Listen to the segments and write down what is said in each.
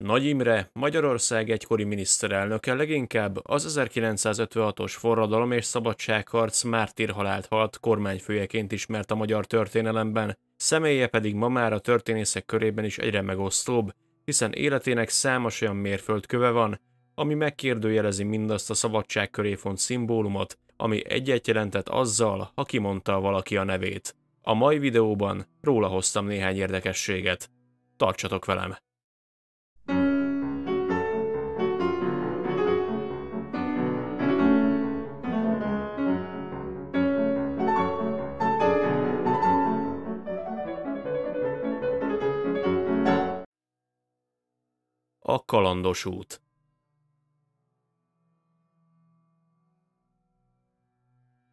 Nagy Imre, Magyarország egykori miniszterelnöke leginkább az 1956-os forradalom és szabadságharc mártírhalált halt kormányfőjeként ismert a magyar történelemben, személye pedig ma már a történészek körében is egyre megosztóbb, hiszen életének számos olyan mérföldköve van, ami megkérdőjelezi mindazt a szabadság köré font szimbólumot, ami egyet jelentett azzal, ha kimondta valaki a nevét. A mai videóban róla hoztam néhány érdekességet. Tartsatok velem! A kalandos út.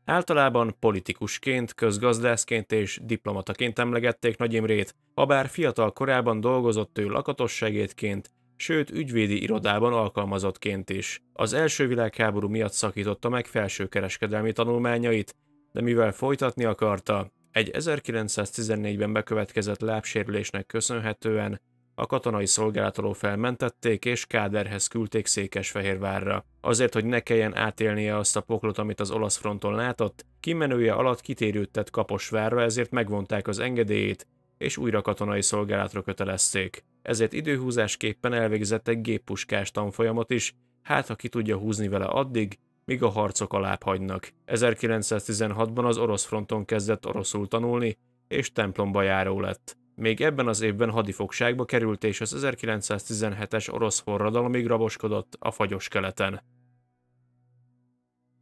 Általában politikusként, közgazdászként és diplomataként emlegették Nagy Imrét, habár fiatal korában dolgozott ő lakatossegédként, sőt ügyvédi irodában alkalmazottként is. Az első világháború miatt szakította meg felsőkereskedelmi tanulmányait, de mivel folytatni akarta, egy 1914-ben bekövetkezett lábsérülésnek köszönhetően a katonai szolgálat alól felmentették és káderhez küldték Székesfehérvárra. Azért, hogy ne kelljen átélnie azt a poklot, amit az olasz fronton látott, kimenője alatt kitérődtett Kaposvárra, ezért megvonták az engedélyét, és újra katonai szolgálatra kötelezték. Ezért időhúzásképpen elvégzett egy géppuskás tanfolyamot is, hát ha ki tudja húzni vele addig, míg a harcok alább hagynak. 1916-ban az orosz fronton kezdett oroszul tanulni, és templomba járó lett. Még ebben az évben hadifogságba került és az 1917-es orosz forradalomig raboskodott a fagyos keleten.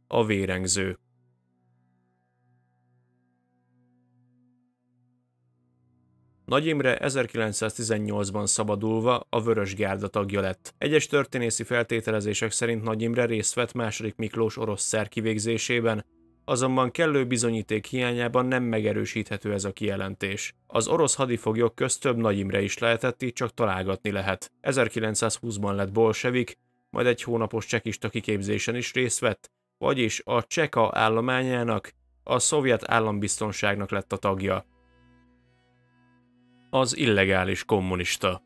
A vérengző. Nagy Imre 1918-ban szabadulva a Vörös Gárda tagja lett. Egyes történészi feltételezések szerint Nagy Imre részt vett II. Miklós orosz cár kivégzésében, azonban kellő bizonyíték hiányában nem megerősíthető ez a kijelentés. Az orosz hadifoglyok közt több Nagy Imre is lehetett, így csak találgatni lehet. 1920-ban lett bolsevik, majd egy hónapos csekista kiképzésen is részt vett, vagyis a Cseka állományának, a szovjet állambiztonságnak lett a tagja. Az illegális kommunista.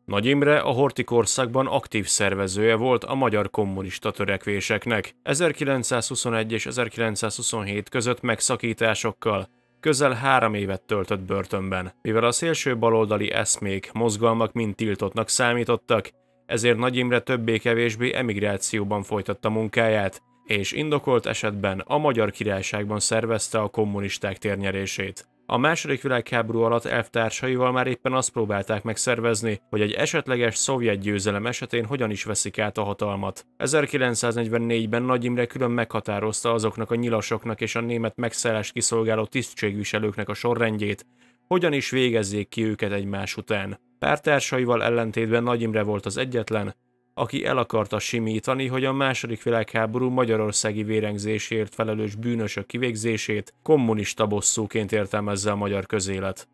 Nagy Imre a horthy korszakban aktív szervezője volt a magyar kommunista törekvéseknek. 1921 és 1927 között megszakításokkal közel 3 évet töltött börtönben. Mivel a szélső baloldali eszmék, mozgalmak mind tiltottnak számítottak, ezért Nagy Imre többé-kevésbé emigrációban folytatta munkáját, és indokolt esetben a Magyar Királyságban szervezte a kommunisták térnyerését. A II. Világháború alatt elvtársaival már éppen azt próbálták megszervezni, hogy egy esetleges szovjet győzelem esetén hogyan is veszik át a hatalmat. 1944-ben Nagy Imre külön meghatározta azoknak a nyilasoknak és a német megszállást kiszolgáló tisztségviselőknek a sorrendjét, hogyan is végezzék ki őket egymás után. Pártársaival ellentétben Nagy Imre volt az egyetlen, aki el akarta simítani, hogy a II. Világháború magyarországi vérengzésért felelős bűnösök kivégzését kommunista bosszúként értelmezze a magyar közélet.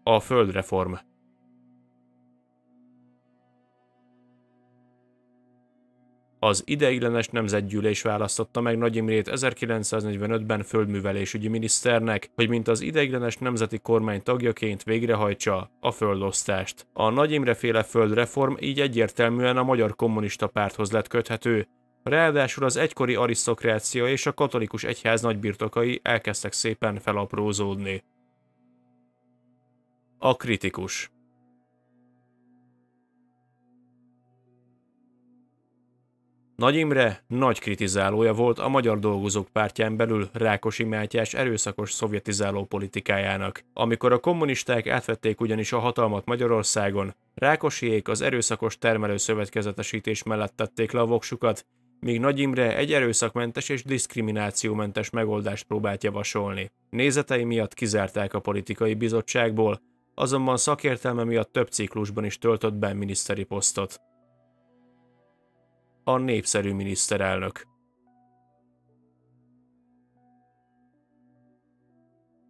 A földreform. Az ideiglenes nemzetgyűlés választotta meg Nagy Imrét 1945-ben földművelésügyi miniszternek, hogy mint az ideiglenes nemzeti kormány tagjaként végrehajtsa a földosztást. A Nagy Imre-féle földreform így egyértelműen a Magyar Kommunista Párthoz lett köthető, ráadásul az egykori arisztokrácia és a katolikus egyház nagybirtokai elkezdtek szépen felaprózódni. A kritikus. Nagy Imre nagy kritizálója volt a Magyar Dolgozók Pártján belül Rákosi Mátyás erőszakos szovjetizáló politikájának. Amikor a kommunisták átvették ugyanis a hatalmat Magyarországon, Rákosiék az erőszakos termelőszövetkezetesítés mellett tették le a voksukat, míg Nagy Imre egy erőszakmentes és diszkriminációmentes megoldást próbált javasolni. Nézetei miatt kizárták a politikai bizottságból, azonban szakértelme miatt több ciklusban is töltött be miniszteri posztot. A népszerű miniszterelnök.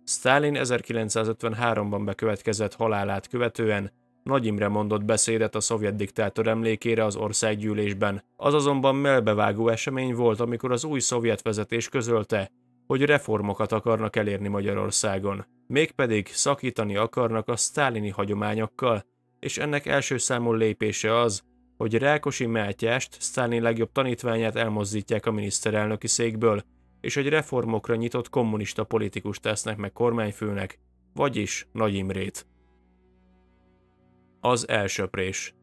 Sztálin 1953-ban bekövetkezett halálát követően Nagy Imre mondott beszédet a szovjet diktátor emlékére az országgyűlésben. Az azonban mellbevágó esemény volt, amikor az új szovjet vezetés közölte, hogy reformokat akarnak elérni Magyarországon. Mégpedig szakítani akarnak a sztálini hagyományokkal, és ennek első számú lépése az, hogy Rákosi Mátyást, Sztálin legjobb tanítványát elmozdítják a miniszterelnöki székből, és egy reformokra nyitott kommunista politikust tesznek meg kormányfőnek, vagyis Nagy Imrét. Az elsöprés.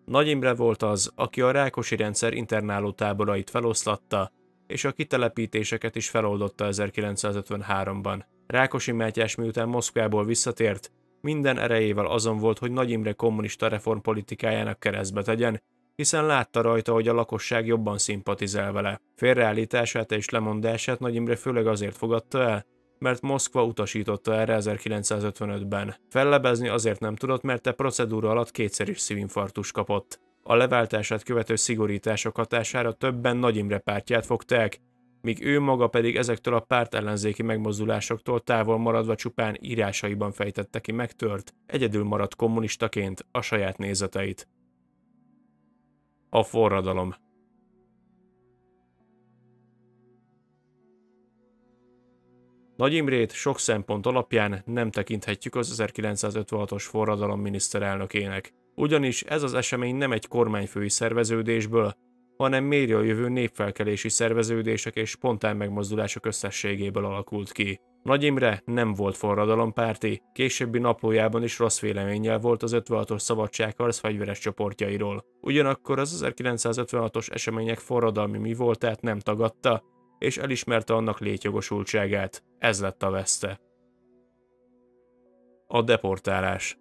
Nagy Imre volt az, aki a Rákosi rendszer internáló táborait feloszlatta, és a kitelepítéseket is feloldotta 1953-ban. Rákosi Mátyás miután Moszkvából visszatért, minden erejével azon volt, hogy Nagy Imre kommunista reformpolitikájának keresztbe tegyen, hiszen látta rajta, hogy a lakosság jobban szimpatizál vele. Félreállítását és lemondását Nagy Imre főleg azért fogadta el, mert Moszkva utasította erre 1955-ben. Fellebezni azért nem tudott, mert a procedúra alatt kétszer is szívinfarktus kapott. A leváltását követő szigorítások hatására többen Nagy Imre pártját fogták, míg ő maga pedig ezektől a párt ellenzéki megmozdulásoktól távol maradva csupán írásaiban fejtette ki megtört, egyedül maradt kommunistaként a saját nézeteit. A forradalom. Nagy Imrét sok szempont alapján nem tekinthetjük az 1956-os forradalom miniszterelnökének. Ugyanis ez az esemény nem egy kormányfői szerveződésből, hanem mérjól jövő népfelkelési szerveződések és spontán megmozdulások összességéből alakult ki. Nagy Imre nem volt forradalompárti, későbbi naplójában is rossz véleménnyel volt az 56-os szabadságharc fegyveres csoportjairól. Ugyanakkor az 1956-os események forradalmi mi voltát nem tagadta, és elismerte annak létjogosultságát. Ez lett a veszte. A deportálás.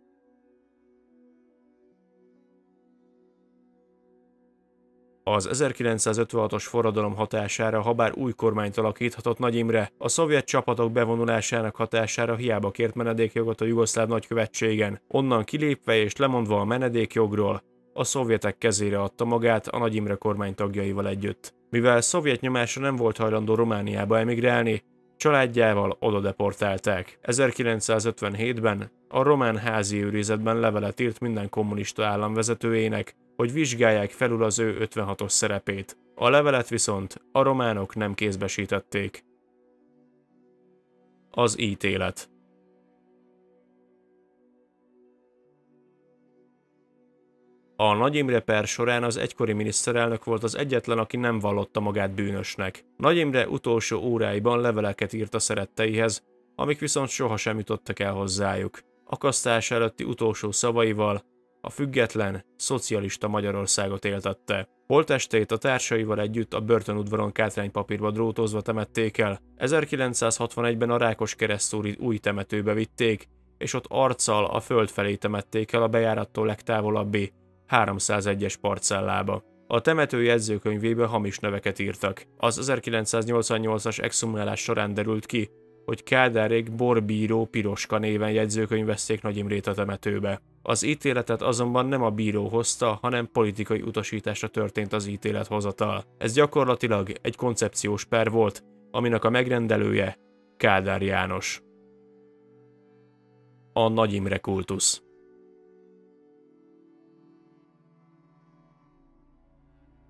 Az 1956-os forradalom hatására, habár új kormányt alakíthatott Nagy Imre, a szovjet csapatok bevonulásának hatására hiába kért menedékjogot a jugoszláv nagykövetségen. Onnan kilépve és lemondva a menedékjogról, a szovjetek kezére adta magát a Nagy Imre kormány tagjaival együtt. Mivel szovjet nyomásra nem volt hajlandó Romániába emigrálni, családjával oda deportálták. 1957-ben a román házi őrizetben levelet írt minden kommunista állam vezetőjének, hogy vizsgálják felül az ő 56-os szerepét. A levelet viszont a románok nem kézbesítették. Az ítélet. A Nagy Imre per során az egykori miniszterelnök volt az egyetlen, aki nem vallotta magát bűnösnek. Nagy Imre utolsó óráiban leveleket írt a szeretteihez, amik viszont sohasem jutottak el hozzájuk. Akasztás előtti utolsó szavaival a független, szocialista Magyarországot éltette. Holttestét a társaival együtt a börtönudvaron kátránypapírba drótozva temették el. 1961-ben a Rákoskeresztúri új temetőbe vitték, és ott arccal a föld felé temették el a bejárattól legtávolabbi 301-es parcellába. A temető jegyzőkönyvébe hamis neveket írtak. Az 1988-as exhumálás során derült ki, hogy Kádárék borbíró Piroska néven jegyzőkönyvezték Nagy Imrét a temetőbe. Az ítéletet azonban nem a bíró hozta, hanem politikai utasításra történt az ítélethozatal. Ez gyakorlatilag egy koncepciós per volt, aminek a megrendelője Kádár János. A Nagy Imre kultusz.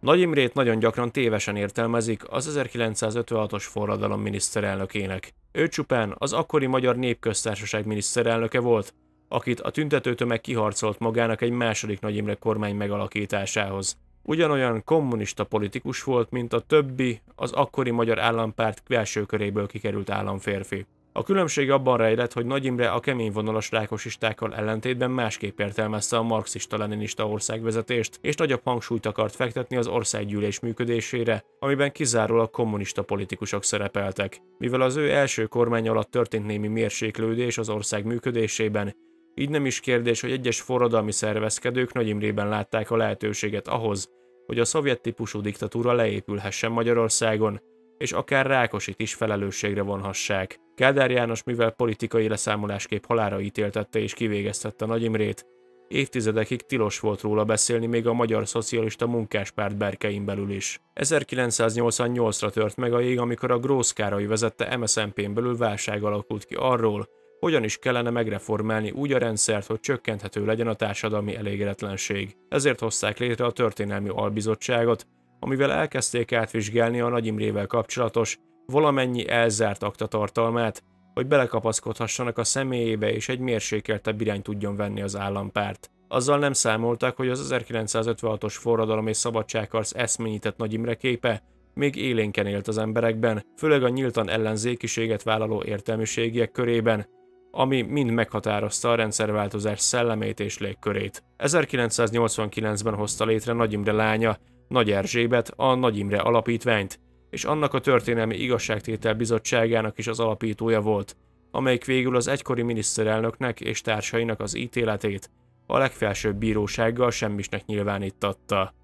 Nagy Imrét nagyon gyakran tévesen értelmezik az 1956-os forradalom miniszterelnökének. Ő csupán az akkori Magyar Népköztársaság miniszterelnöke volt, akit a tüntetőtömeg kiharcolt magának egy második Nagy Imre kormány megalakításához. Ugyanolyan kommunista politikus volt, mint a többi, az akkori Magyar Állampárt belső köréből kikerült államférfi. A különbség abban rejlett, hogy Nagy Imre a keményvonalas rákosistákkal ellentétben másképp értelmezte a marxista-leninista országvezetést, és nagyobb hangsúlyt akart fektetni az országgyűlés működésére, amiben kizárólag kommunista politikusok szerepeltek. Mivel az ő első kormány alatt történt némi mérséklődés az ország működésében, így nem is kérdés, hogy egyes forradalmi szervezkedők Nagy Imrében látták a lehetőséget ahhoz, hogy a szovjet típusú diktatúra leépülhessen Magyarországon, és akár Rákosit is felelősségre vonhassák. Kádár János, mivel politikai leszámolásképp halálra ítéltette és kivégeztette Nagy Imrét, évtizedekig tilos volt róla beszélni még a Magyar Szocialista Munkáspárt berkein belül is. 1988-ra tört meg a jég, amikor a Grósz Károly vezette MSZNP-n belül válság alakult ki arról, hogyan is kellene megreformálni úgy a rendszert, hogy csökkenthető legyen a társadalmi elégedetlenség. Ezért hozták létre a Történelmi Albizottságot, amivel elkezdték átvizsgálni a Nagy Imrével kapcsolatos valamennyi elzárt akta tartalmát, hogy belekapaszkodhassanak a személyébe és egy mérsékeltebb irányt tudjon venni az állampárt. Azzal nem számoltak, hogy az 1956-os forradalom és szabadságharc eszményített Nagy Imre képe még élénken élt az emberekben, főleg a nyíltan ellenzékiséget vállaló értelmiségiek körében, ami mind meghatározta a rendszerváltozás szellemét és légkörét. 1989-ben hozta létre Nagy Imre lánya, Nagy Erzsébet a Nagy Imre Alapítványt, és annak a Történelmi Igazságtétel Bizottságának is az alapítója volt, amelyik végül az egykori miniszterelnöknek és társainak az ítéletét a legfelsőbb bírósággal semmisnek nyilvánítatta.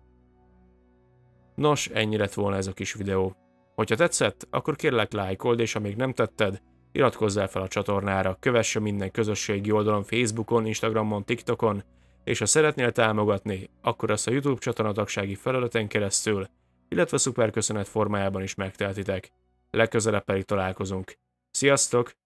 Nos, ennyi lett volna ez a kis videó. Hogyha tetszett, akkor kérlek lájkold, és ha még nem tetted, iratkozzál fel a csatornára, kövess minden közösségi oldalon, Facebookon, Instagramon, TikTokon, és ha szeretnél támogatni, akkor azt a YouTube csatornatagsági felületen keresztül, illetve szuperköszönet formájában is megtehetitek. Legközelebb pedig találkozunk. Sziasztok!